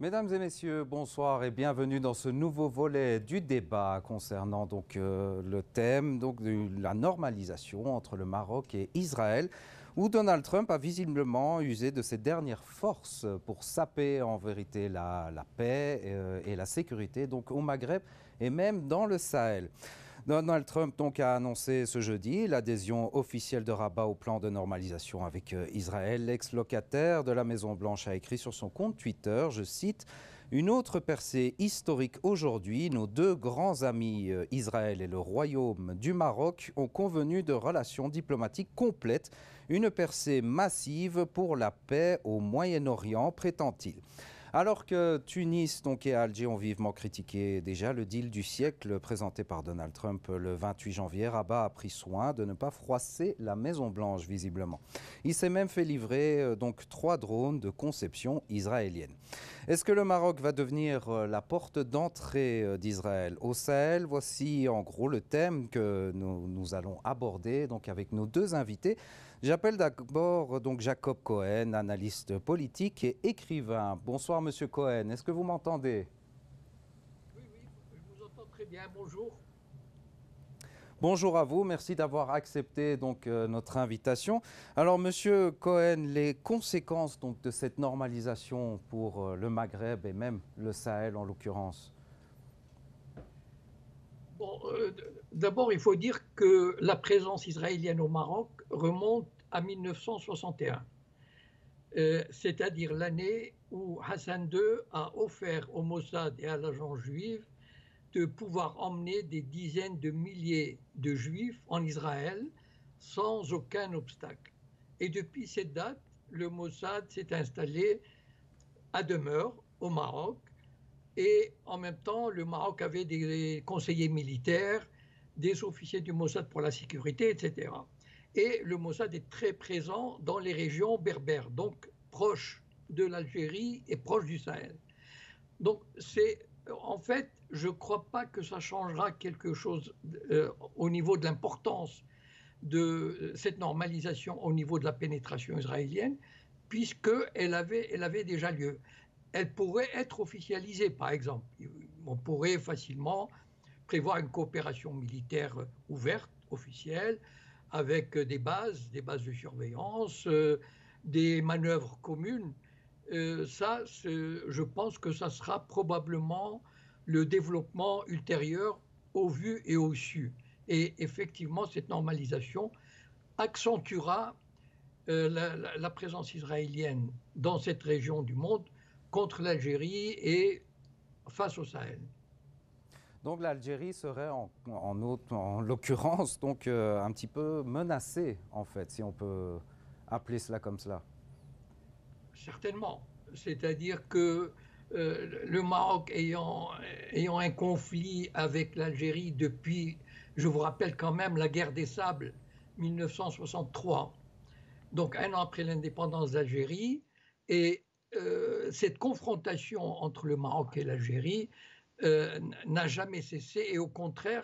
Mesdames et messieurs, bonsoir et bienvenue dans ce nouveau volet du débat concernant le thème de la normalisation entre le Maroc et Israël, où Donald Trump a visiblement usé de ses dernières forces pour saper en vérité la paix et la sécurité au Maghreb et même dans le Sahel. Donald Trump a annoncé ce jeudi l'adhésion officielle de Rabat au plan de normalisation avec Israël. L'ex-locataire de la Maison-Blanche a écrit sur son compte Twitter, je cite, une autre percée historique aujourd'hui. Nos deux grands amis, Israël et le Royaume du Maroc, ont convenu de relations diplomatiques complètes. Une percée massive pour la paix au Moyen-Orient, prétend-il. Alors que Tunis et Alger ont vivement critiqué déjà le deal du siècle présenté par Donald Trump le 28 janvier, Rabat a pris soin de ne pas froisser la Maison-Blanche visiblement. Il s'est même fait livrer 3 drones de conception israélienne. Est-ce que le Maroc va devenir la porte d'entrée d'Israël au Sahel? Voici en gros le thème que nous allons aborder avec nos deux invités. J'appelle d'abord Jacob Cohen, analyste politique et écrivain. Bonsoir Monsieur Cohen, est-ce que vous m'entendez? Oui, je vous entends très bien. Bonjour. Bonjour à vous, merci d'avoir accepté notre invitation. Alors Monsieur Cohen, les conséquences de cette normalisation pour le Maghreb et même le Sahel en l'occurrence? Bon, d'abord, il faut dire que la présence israélienne au Maroc remonte à 1961, c'est-à-dire l'année où Hassan II a offert au Mossad et à l'agence juive de pouvoir emmener des dizaines de milliers de juifs en Israël sans aucun obstacle. Et depuis cette date, le Mossad s'est installé à demeure au Maroc. Et en même temps, le Maroc avait des conseillers militaires, des officiers du Mossad pour la sécurité, etc. Et le Mossad est très présent dans les régions berbères, donc proche de l'Algérie et proche du Sahel. Donc en fait, je ne crois pas que ça changera quelque chose au niveau de l'importance de cette normalisation au niveau de la pénétration israélienne, puisqu'elle avait déjà lieu. Elle pourrait être officialisée, par exemple. On pourrait facilement prévoir une coopération militaire ouverte, officielle, avec des bases de surveillance, des manœuvres communes. Je pense que ça sera probablement le développement ultérieur au vu et au su. Et effectivement, cette normalisation accentuera la présence israélienne dans cette région du monde contre l'Algérie et face au Sahel. Donc l'Algérie serait en l'occurrence un petit peu menacée en fait, si on peut appeler cela comme cela. Certainement. C'est-à-dire que le Maroc ayant un conflit avec l'Algérie depuis, je vous rappelle quand même, la guerre des Sables 1963, donc un an après l'indépendance d'Algérie, et cette confrontation entre le Maroc et l'Algérie n'a jamais cessé, et au contraire,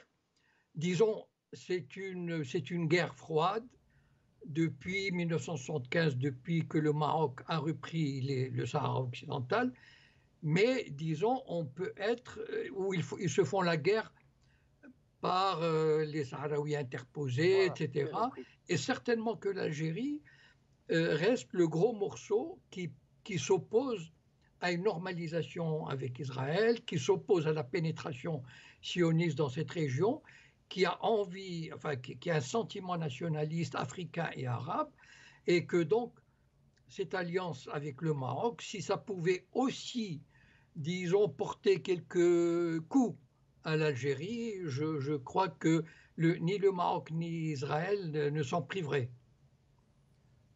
disons, c'est une guerre froide depuis 1975, depuis que le Maroc a repris le Sahara occidental, mais disons, on peut être, où ils se font la guerre par les Sahraouis interposés, Voilà, etc. compris. Et certainement que l'Algérie reste le gros morceau qui s'oppose à une normalisation avec Israël, qui s'oppose à la pénétration sioniste dans cette région, qui a envie, enfin, qui a un sentiment nationaliste africain et arabe, et que donc cette alliance avec le Maroc, si ça pouvait aussi, disons, porter quelques coups à l'Algérie, je crois que ni le Maroc ni Israël ne s'en priveraient.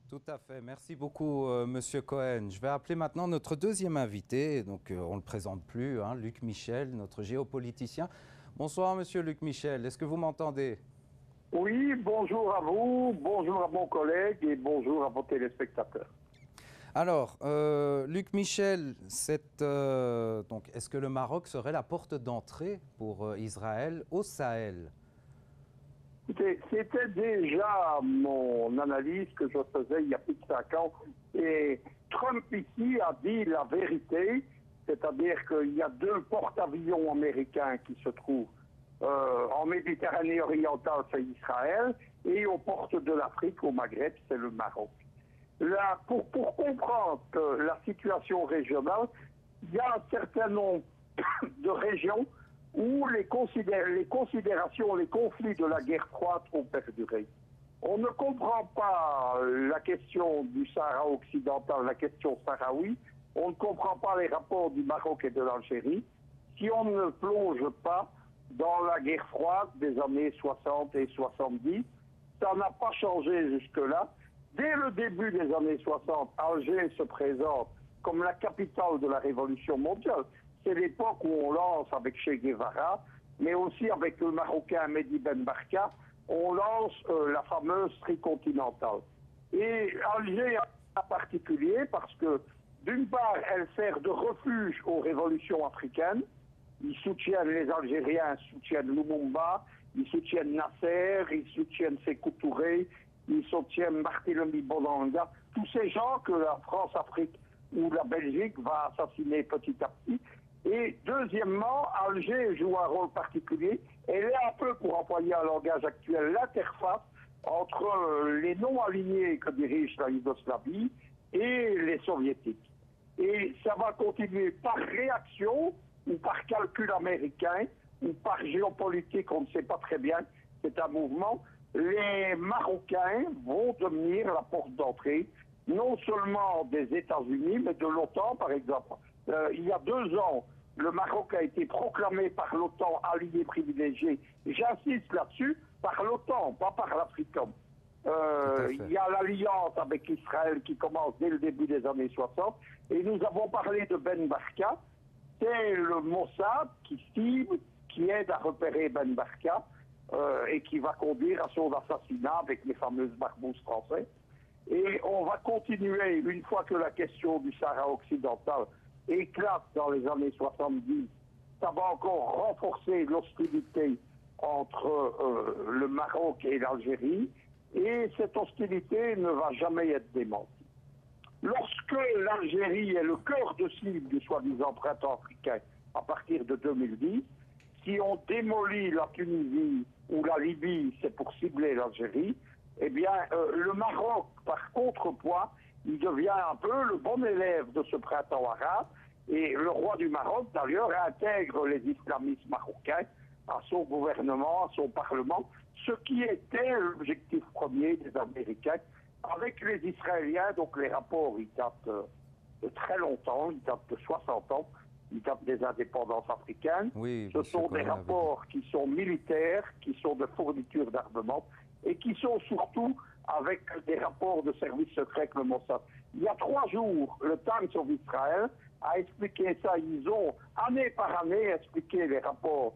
Tout à fait. Merci beaucoup, Monsieur Cohen. Je vais appeler maintenant notre deuxième invité. On ne le présente plus, hein, Luc Michel, notre géopoliticien. Bonsoir, Monsieur Luc Michel. Est-ce que vous m'entendez? Oui, bonjour à vous, bonjour à mon collègue et bonjour à vos téléspectateurs. Alors, Luc Michel, est-ce que le Maroc serait la porte d'entrée pour Israël au Sahel? C'était déjà mon analyse que je faisais il y a plus de 5 ans et Trump ici a dit la vérité C'est-à-dire qu'il y a 2 porte-avions américains qui se trouvent en Méditerranée orientale, c'est Israël, et aux portes de l'Afrique, au Maghreb, c'est le Maroc. Là, pour comprendre la situation régionale, il y a un certain nombre de régions où les considérations, les conflits de la guerre froide ont perduré. On ne comprend pas la question du Sahara occidental, la question sahraoui. On ne comprend pas les rapports du Maroc et de l'Algérie si on ne plonge pas dans la guerre froide des années 60 et 70. Ça n'a pas changé jusque-là. Dès le début des années 60, Alger se présente comme la capitale de la révolution mondiale. C'est l'époque où on lance avec Che Guevara, mais aussi avec le Marocain Mehdi Ben Barka, on lance la fameuse tricontinentale. Et Alger en particulier parce que, d'une part, elle sert de refuge aux révolutions africaines. Ils soutiennent, les Algériens soutiennent Lumumba, ils soutiennent Nasser, ils soutiennent Sékou Touré, ils soutiennent Barthélemy Bonanga, tous ces gens que la France-Afrique ou la Belgique va assassiner petit à petit. Et deuxièmement, Alger joue un rôle particulier. Elle est un peu, pour employer un langage actuel, l'interface entre les non-alignés que dirige la Yougoslavie et les soviétiques. Et ça va continuer par réaction ou par calcul américain ou par géopolitique, on ne sait pas très bien, c'est un mouvement. Les Marocains vont devenir la porte d'entrée, non seulement des États-Unis, mais de l'OTAN, par exemple. Il y a 2 ans, le Maroc a été proclamé par l'OTAN allié privilégié. J'insiste là-dessus, par l'OTAN, pas par l'Africom. Il y a l'alliance avec Israël qui commence dès le début des années 60. Et nous avons parlé de Ben Barka. C'est le Mossad qui cible, qui aide à repérer Ben Barka et qui va conduire à son assassinat avec les fameuses barbouzes français. Et on va continuer, une fois que la question du Sahara occidental éclate dans les années 70, ça va encore renforcer l'hostilité entre le Maroc et l'Algérie, et cette hostilité ne va jamais être démentie. Lorsque l'Algérie est le cœur de cible du soi-disant printemps africain à partir de 2010, si on démolit la Tunisie ou la Libye, c'est pour cibler l'Algérie, eh bien, le Maroc, par contrepoids, il devient un peu le bon élève de ce printemps arabe. Et le roi du Maroc, d'ailleurs, intègre les islamistes marocains à son gouvernement, à son parlement, ce qui était l'objectif premier des Américains. Avec les Israéliens, donc les rapports, ils datent de très longtemps, ils datent de 60 ans, ils datent des indépendances africaines. Oui, ce sont des rapports qui sont militaires, qui sont de fourniture d'armement, et qui sont surtout avec des rapports de services secrets avec le Mossad. Il y a 3 jours, le Times of Israel a expliqué ça. Ils ont, année par année, expliqué les rapports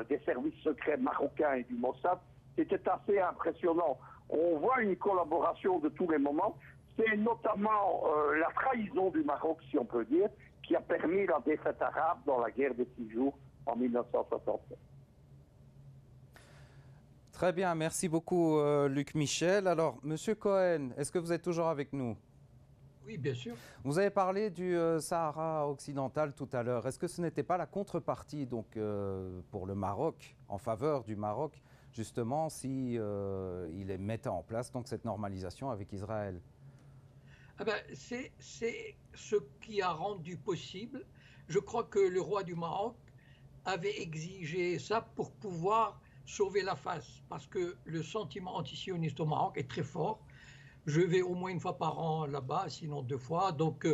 des services secrets marocains et du Mossad. C'était assez impressionnant. On voit une collaboration de tous les moments. C'est notamment la trahison du Maroc, si on peut dire, qui a permis la défaite arabe dans la guerre des 6 jours en 1967. Très bien, merci beaucoup Luc Michel. Alors, Monsieur Cohen, est-ce que vous êtes toujours avec nous? Oui, bien sûr. Vous avez parlé du Sahara occidental tout à l'heure. Est-ce que ce n'était pas la contrepartie donc, pour le Maroc, en faveur du Maroc, justement, si il mettait en place donc, cette normalisation avec Israël? Ah ben, c'est ce qui a rendu possible. Je crois que le roi du Maroc avait exigé ça pour pouvoir sauver la face, parce que le sentiment antisioniste au Maroc est très fort. Je vais au moins 1 fois par an là-bas, sinon 2 fois. Donc,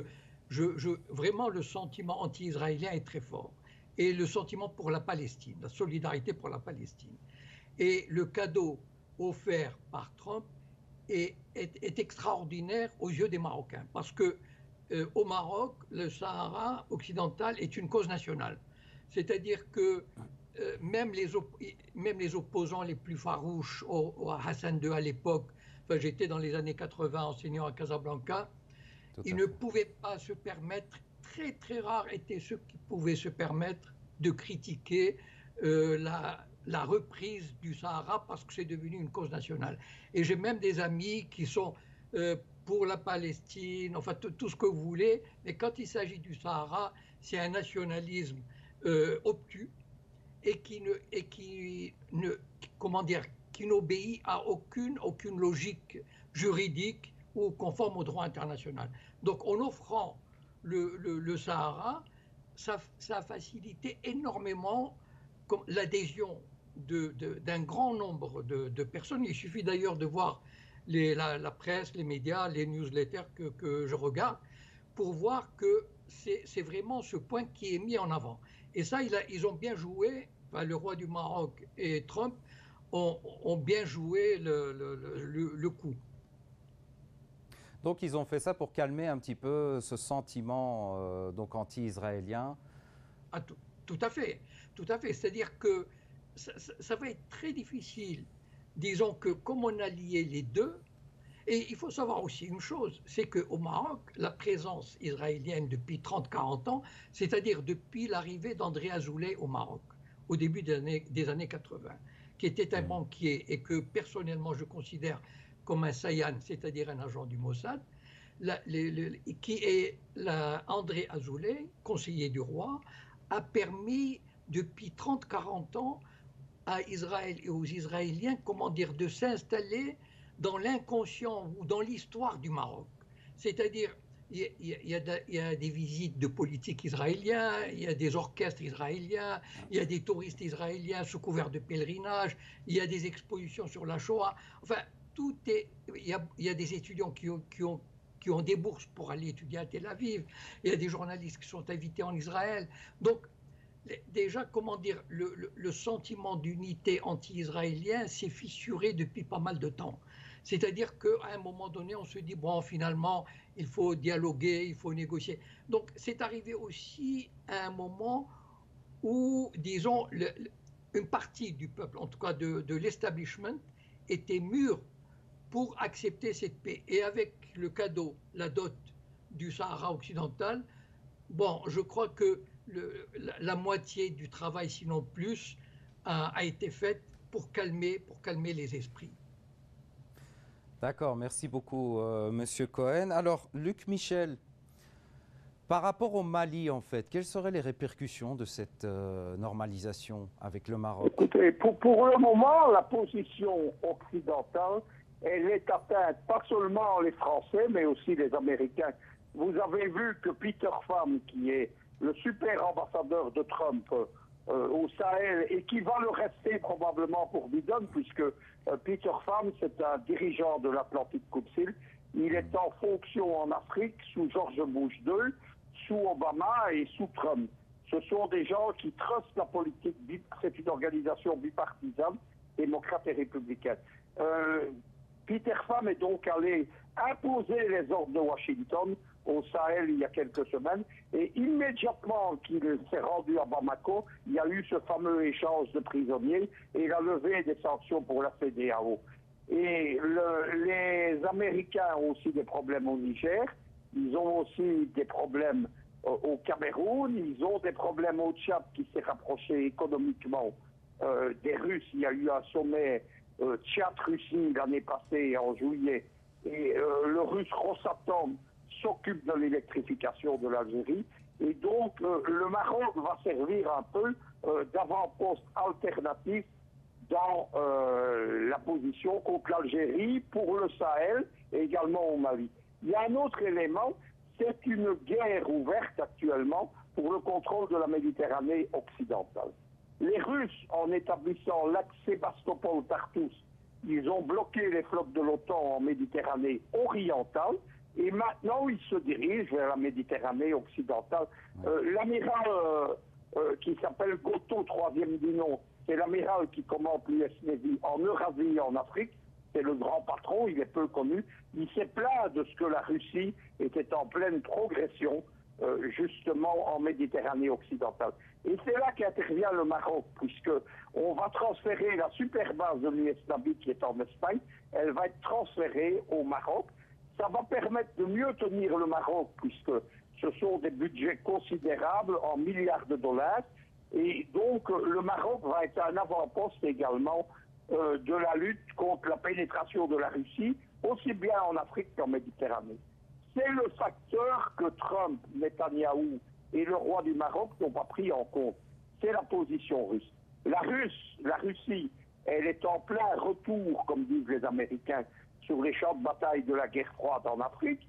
vraiment, le sentiment anti-israélien est très fort. Et le sentiment pour la Palestine, la solidarité pour la Palestine. Et le cadeau offert par Trump est extraordinaire aux yeux des Marocains. Parce que au Maroc, le Sahara occidental est une cause nationale. C'est-à-dire que même les opposants les plus farouches au Hassan II à l'époque, enfin, j'étais dans les années 80 enseignant à Casablanca, ils ne pouvaient pas se permettre, très très rares étaient ceux qui pouvaient se permettre de critiquer la reprise du Sahara parce que c'est devenu une cause nationale. Et j'ai même des amis qui sont pour la Palestine, enfin tout ce que vous voulez, mais quand il s'agit du Sahara, c'est un nationalisme obtus et comment dire, qui n'obéit à aucune logique juridique ou conforme au droit international. Donc en offrant le Sahara, ça a facilité énormément l'adhésion d'un grand nombre de personnes. Il suffit d'ailleurs de voir la presse, les médias, les newsletters que je regarde pour voir que c'est vraiment ce point qui est mis en avant. Et ça, ils ont bien joué, enfin, le roi du Maroc et Trump ont bien joué le coup. Donc ils ont fait ça pour calmer un petit peu ce sentiment donc anti-israélien. Ah, tout à fait, tout à fait. C'est-à-dire que ça va être très difficile, disons que comme on a lié les deux, et il faut savoir aussi une chose, c'est qu'au Maroc, la présence israélienne depuis 30-40 ans, c'est-à-dire depuis l'arrivée d'André Azoulay au Maroc, au début des années 80, qui était un banquier et que personnellement je considère comme un Sayan, c'est-à-dire un agent du Mossad, qui est André Azoulay, conseiller du roi, a permis depuis 30-40 ans à Israël et aux Israéliens, comment dire, de s'installer dans l'inconscient ou dans l'histoire du Maroc. C'est-à-dire, il y a des visites de politiques israéliens, il y a des orchestres israéliens, il y a des touristes israéliens sous couvert de pèlerinage, il y a des expositions sur la Shoah. Enfin, il y a des étudiants qui ont des bourses pour aller étudier à Tel Aviv, il y a des journalistes qui sont invités en Israël. Donc, déjà, comment dire, le sentiment d'unité anti-israélien s'est fissuré depuis pas mal de temps. C'est-à-dire qu'à un moment donné, on se dit, bon, finalement, il faut dialoguer, il faut négocier. Donc, c'est arrivé aussi à un moment où, disons, une partie du peuple, en tout cas de l'establishment, était mûre pour accepter cette paix. Et avec le cadeau, la dot du Sahara occidental, bon, je crois que la moitié du travail, sinon plus, a été faite pour calmer les esprits. D'accord, merci beaucoup, Monsieur Cohen. Alors, Luc Michel, par rapport au Mali, en fait, quelles seraient les répercussions de cette normalisation avec le Maroc? Écoutez, pour le moment, la position occidentale, elle est atteinte pas seulement les Français, mais aussi les Américains. Vous avez vu que Peter Pham, qui est le super ambassadeur de Trump au Sahel, et qui va le rester probablement pour Biden, puisque Peter Pham, c'est un dirigeant de l'Atlantic Council. Il est en fonction en Afrique sous George Bush II, sous Obama et sous Trump. Ce sont des gens qui trustent la politique. C'est une organisation bipartisane, démocrate et républicaine. Peter Pham est donc allé imposer les ordres de Washington au Sahel il y a quelques semaines, et immédiatement qu'il s'est rendu à Bamako, il y a eu ce fameux échange de prisonniers et la levée des sanctions pour la CEDEAO. Et les Américains ont aussi des problèmes au Niger, ils ont aussi des problèmes au Cameroun, ils ont des problèmes au Tchad qui s'est rapproché économiquement des Russes. Il y a eu un sommet Tchad-Russie l'année passée en juillet, et le Russe Rosatom s'occupe de l'électrification de l'Algérie, et donc le Maroc va servir un peu d'avant-poste alternatif dans la position contre l'Algérie, pour le Sahel et également au Mali. Il y a un autre élément, c'est une guerre ouverte actuellement pour le contrôle de la Méditerranée occidentale. Les Russes, en établissant l'axe Sébastopol-Tartous, ils ont bloqué les flottes de l'OTAN en Méditerranée orientale, et maintenant ils se dirigent vers la Méditerranée occidentale. L'amiral qui s'appelle Goto, troisième du nom, c'est l'amiral qui commande l'US Navy en Eurasie et en Afrique. C'est le grand patron, il est peu connu. Il s'est plaint de ce que la Russie était en pleine progression, justement en Méditerranée occidentale. Et c'est là qu'intervient le Maroc, puisque on va transférer la super base de l'US Navy qui est en Espagne, elle va être transférée au Maroc. Ça va permettre de mieux tenir le Maroc, puisque ce sont des budgets considérables en milliards de dollars. Et donc le Maroc va être un avant-poste également de la lutte contre la pénétration de la Russie, aussi bien en Afrique qu'en Méditerranée. C'est le facteur que Trump, Netanyahou et le roi du Maroc n'ont pas pris en compte. C'est la position russe. La Russie, elle est en plein retour, comme disent les Américains, sur les champs de bataille de la guerre froide en Afrique,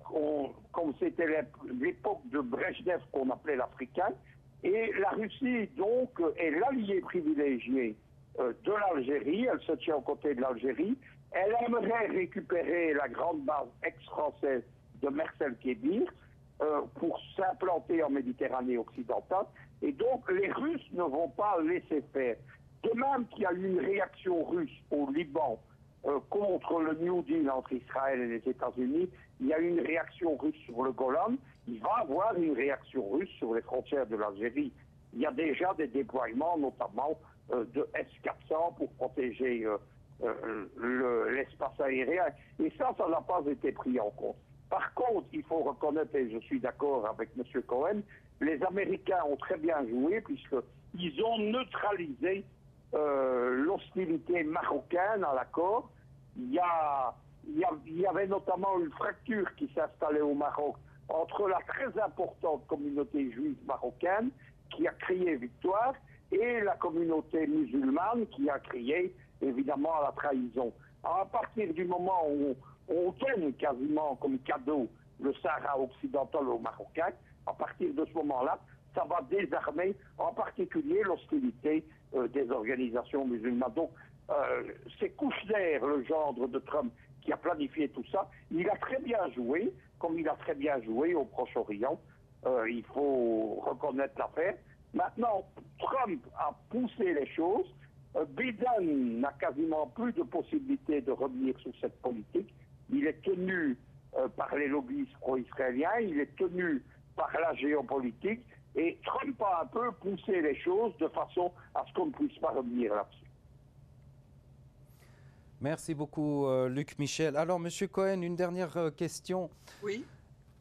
comme c'était l'époque de Brejnev qu'on appelait l'Africain. Et la Russie, donc, est l'allié privilégié de l'Algérie. Elle se tient aux côtés de l'Algérie. Elle aimerait récupérer la grande base ex-française de Mersel-Kébir pour s'implanter en Méditerranée occidentale. Et donc, les Russes ne vont pas laisser faire. De même qu'il y a eu une réaction russe au Liban contre le New Deal entre Israël et les États-Unis, il y a eu une réaction russe sur le Golan. Il va y avoir une réaction russe sur les frontières de l'Algérie. Il y a déjà des déploiements, notamment de S-400 pour protéger l'espace aérien. Et ça n'a pas été pris en compte. Par contre, il faut reconnaître, et je suis d'accord avec M. Cohen, les Américains ont très bien joué puisqu'ils ont neutralisé l'hostilité marocaine à l'accord. Il y avait notamment une fracture qui s'installait au Maroc entre la très importante communauté juive marocaine qui a crié victoire et la communauté musulmane qui a crié évidemment à la trahison. À partir du moment où on donne quasiment comme cadeau le Sahara occidental aux Marocains, à partir de ce moment-là, ça va désarmer en particulier l'hostilité des organisations musulmanes. Donc, c'est Kouchner, le gendre de Trump, qui a planifié tout ça. Il a très bien joué, comme il a très bien joué au Proche-Orient. Il faut reconnaître l'affaire. Maintenant, Trump a poussé les choses. Biden n'a quasiment plus de possibilité de revenir sur cette politique. Il est tenu par les lobbyistes pro-israéliens, il est tenu par la géopolitique, et Trump a un peu poussé les choses de façon à ce qu'on ne puisse pas revenir là-dessus. Merci beaucoup, Luc Michel. Alors, M. Cohen, une dernière question. Oui.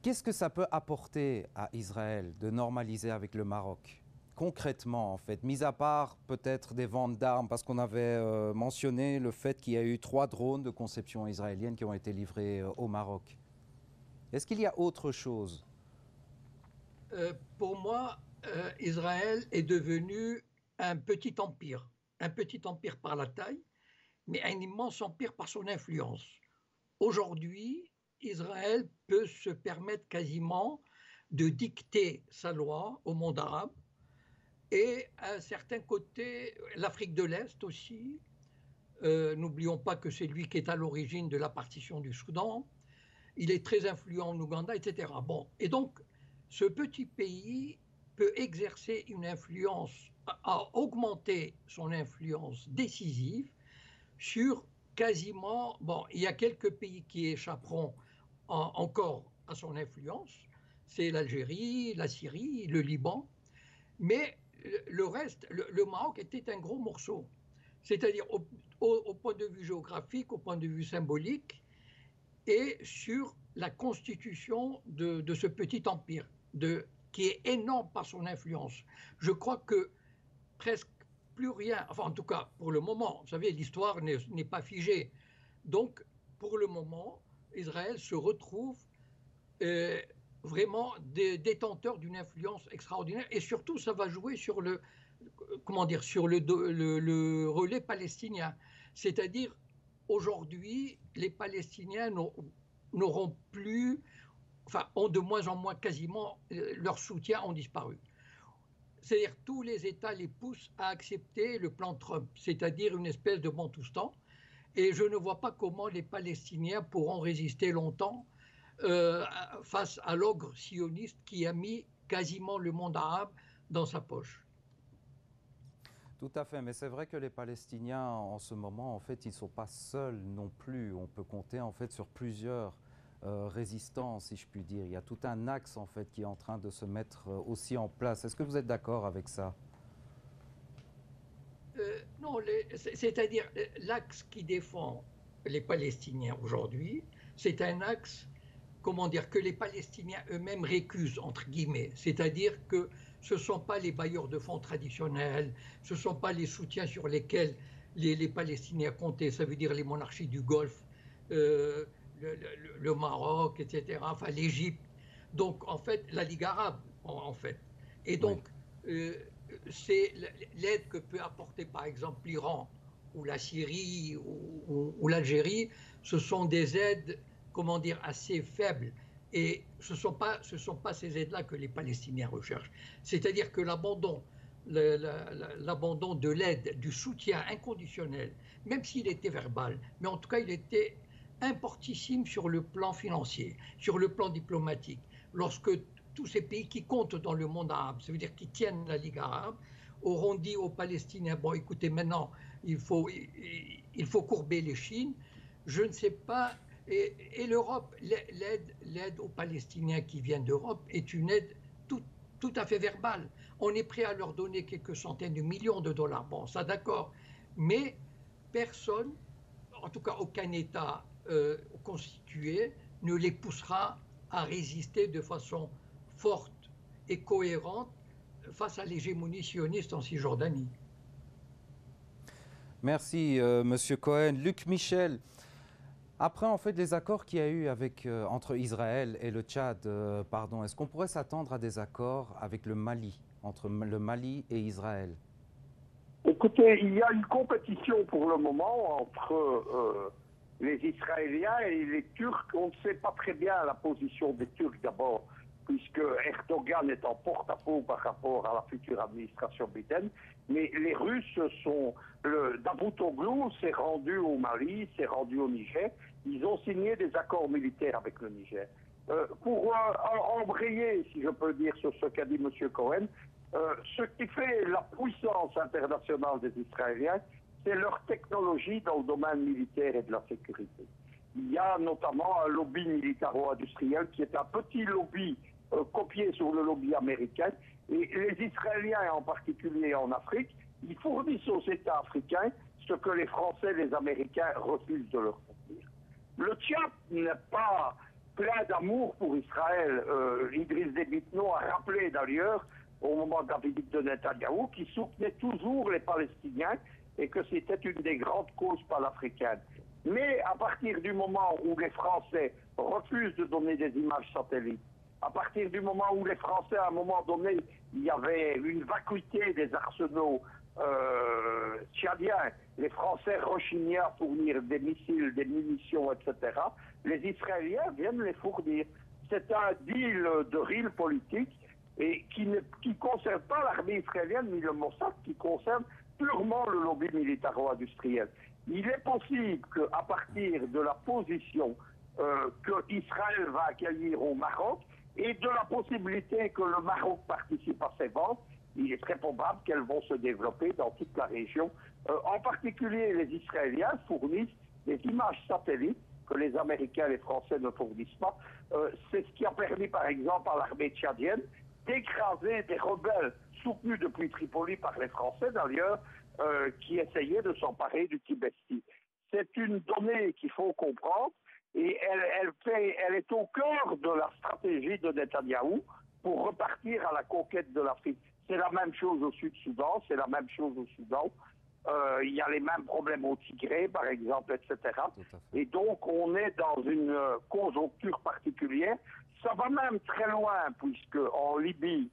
Qu'est-ce que ça peut apporter à Israël de normaliser avec le Maroc ? Concrètement, en fait, mis à part peut-être des ventes d'armes, parce qu'on avait mentionné le fait qu'il y a eu 3 drones de conception israélienne qui ont été livrés au Maroc. Est-ce qu'il y a autre chose ? Pour moi, Israël est devenu un petit empire par la taille, mais un immense empire par son influence. Aujourd'hui, Israël peut se permettre quasiment de dicter sa loi au monde arabe, et à un certain côté, l'Afrique de l'Est aussi. N'oublions pas que c'est lui qui est à l'origine de la partition du Soudan. Il est très influent en Ouganda, etc. Bon, et donc, ce petit pays peut exercer une influence, a augmenté son influence décisive sur quasiment, bon, il y a quelques pays qui échapperont encore à son influence, c'est l'Algérie, la Syrie, le Liban, mais le reste, le Maroc était un gros morceau, c'est-à-dire au point de vue géographique, au point de vue symbolique, et sur la constitution de ce petit empire, qui est énorme par son influence. Je crois que presque plus rien, enfin en tout cas pour le moment, vous savez, l'histoire n'est pas figée. Donc pour le moment, Israël se retrouve vraiment détenteur d'une influence extraordinaire, et surtout ça va jouer sur le relais palestinien. C'est-à-dire aujourd'hui, les Palestiniens n'auront plus, enfin ont de moins en moins quasiment, leur soutien ont disparu. C'est-à-dire tous les États les poussent à accepter le plan Trump, c'est-à-dire une espèce de Bantoustan, et je ne vois pas comment les Palestiniens pourront résister longtemps face à l'ogre sioniste qui a mis quasiment le monde arabe dans sa poche. Tout à fait, mais c'est vrai que les Palestiniens en ce moment, en fait, ils ne sont pas seuls non plus. On peut compter en fait sur plusieurs résistants, si je puis dire. Il y a tout un axe en fait qui est en train de se mettre aussi en place. Est-ce que vous êtes d'accord avec ça ? Non, c'est-à-dire l'axe qui défend les Palestiniens aujourd'hui, c'est un axe, comment dire, que les Palestiniens eux-mêmes récusent, entre guillemets. C'est-à-dire que ce ne sont pas les bailleurs de fonds traditionnels, ce ne sont pas les soutiens sur lesquels les Palestiniens comptaient, ça veut dire les monarchies du Golfe, le Maroc, etc., enfin l'Égypte. Donc en fait, la Ligue arabe, en fait. Et donc, c'est l'aide que peut apporter par exemple l'Iran ou la Syrie ou l'Algérie, ce sont des aides, comment dire, assez faibles. Et ce ne sont pas ces aides-là que les Palestiniens recherchent. C'est-à-dire que l'abandon de l'aide, du soutien inconditionnel, même s'il était verbal, mais en tout cas il était importantissime sur le plan financier, sur le plan diplomatique. Lorsque tous ces pays qui comptent dans le monde arabe, ça veut dire qui tiennent la Ligue arabe, auront dit aux Palestiniens, bon écoutez, maintenant il faut courber les chines, je ne sais pas, et l'Europe, l'aide aux Palestiniens qui viennent d'Europe est une aide tout à fait verbale. On est prêt à leur donner quelques centaines de millions de dollars, bon ça d'accord, mais personne, en tout cas aucun État constitué, ne les poussera à résister de façon forte et cohérente face à l'hégémonie sioniste en Cisjordanie. Merci, Monsieur Cohen. Luc Michel, après en fait les accords qu'il y a eu entre Israël et le Tchad, est-ce qu'on pourrait s'attendre à des accords avec le Mali, entre le Mali et Israël? Écoutez, il y a une compétition pour le moment entre les Israéliens et les Turcs. On ne sait pas très bien la position des Turcs d'abord, puisque Erdogan est en porte-à-faux par rapport à la future administration Biden. Mais les Russes sont... Davutoglu s'est rendu au Mali, s'est rendu au Niger. Ils ont signé des accords militaires avec le Niger. Pour embrayer, si je peux dire, sur ce qu'a dit M. Cohen, ce qui fait la puissance internationale des Israéliens, c'est leur technologie dans le domaine militaire et de la sécurité. Il y a notamment un lobby militaro-industriel qui est un petit lobby copié sur le lobby américain. Et les Israéliens, en particulier en Afrique, ils fournissent aux États africains ce que les Français et les Américains refusent de leur fournir. Le Tchad n'est pas plein d'amour pour Israël. Idriss Déby Itno a rappelé d'ailleurs, au moment de la visite de Netanyahou, qu'il soutenait toujours les Palestiniens et que c'était une des grandes causes panafricaines. Mais à partir du moment où les Français refusent de donner des images satellites, à partir du moment où les Français, à un moment donné, il y avait une vacuité des arsenaux tchadiens, les Français rechignaient à fournir des missiles, des munitions, etc., les Israéliens viennent les fournir. C'est un deal de real politique et qui ne concerne pas l'armée israélienne ni le Mossad, qui concerne purement le lobby militaro-industriel. Il est possible qu'à partir de la position qu'Israël va accueillir au Maroc et de la possibilité que le Maroc participe à ces ventes, il est très probable qu'elles vont se développer dans toute la région. En particulier, les Israéliens fournissent des images satellites que les Américains et les Français ne fournissent pas. C'est ce qui a permis, par exemple, à l'armée tchadienne d'écraser des rebelles soutenus depuis Tripoli par les Français, d'ailleurs, qui essayaient de s'emparer du Tibesti. C'est une donnée qu'il faut comprendre et elle est au cœur de la stratégie de Netanyahou pour repartir à la conquête de l'Afrique. C'est la même chose au Sud-Soudan, c'est la même chose au Soudan. Il y a les mêmes problèmes au Tigré, par exemple, etc. Et donc, on est dans une conjoncture particulière. Ça va même très loin, puisque en Libye,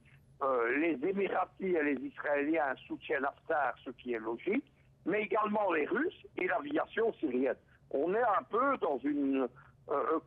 les Émiratis et les Israéliens soutiennent Haftar, ce qui est logique, mais également les Russes et l'aviation syrienne. On est un peu dans une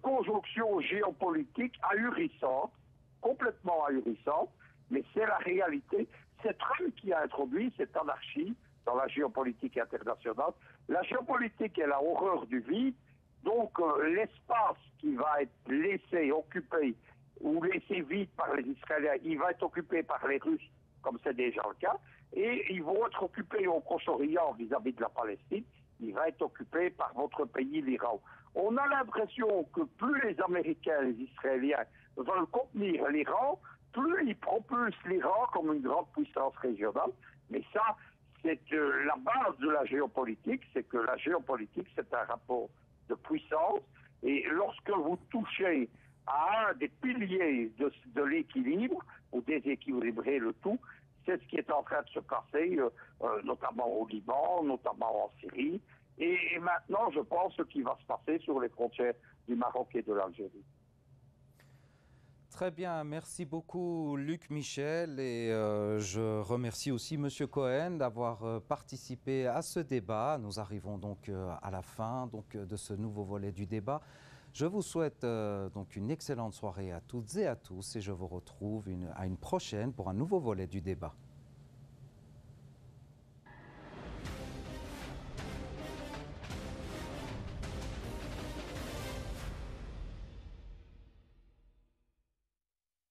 conjonction géopolitique ahurissante, complètement ahurissante, mais c'est la réalité. C'est Trump qui a introduit cette anarchie dans la géopolitique internationale. La géopolitique est la horreur du vide, donc l'espace qui va être laissé occupé ou laissé vide par les Israéliens, il va être occupé par les Russes, comme c'est déjà le cas, et ils vont être occupés au Proche-Orient vis-à-vis de la Palestine, il va être occupé par votre pays, l'Iran. On a l'impression que plus les Américains et les Israéliens veulent contenir l'Iran, plus ils propulsent l'Iran comme une grande puissance régionale. Mais ça, c'est la base de la géopolitique, c'est que la géopolitique, c'est un rapport de puissance. Et lorsque vous touchez à un des piliers de l'équilibre, vous déséquilibrez le tout, c'est ce qui est en train de se passer, notamment au Liban, notamment en Syrie. Et maintenant, je pense ce qui va se passer sur les frontières du Maroc et de l'Algérie. Très bien, merci beaucoup Luc Michel et je remercie aussi Monsieur Cohen d'avoir participé à ce débat. Nous arrivons donc à la fin de ce nouveau volet du débat. Je vous souhaite donc une excellente soirée à toutes et à tous et je vous retrouve à une prochaine pour un nouveau volet du débat.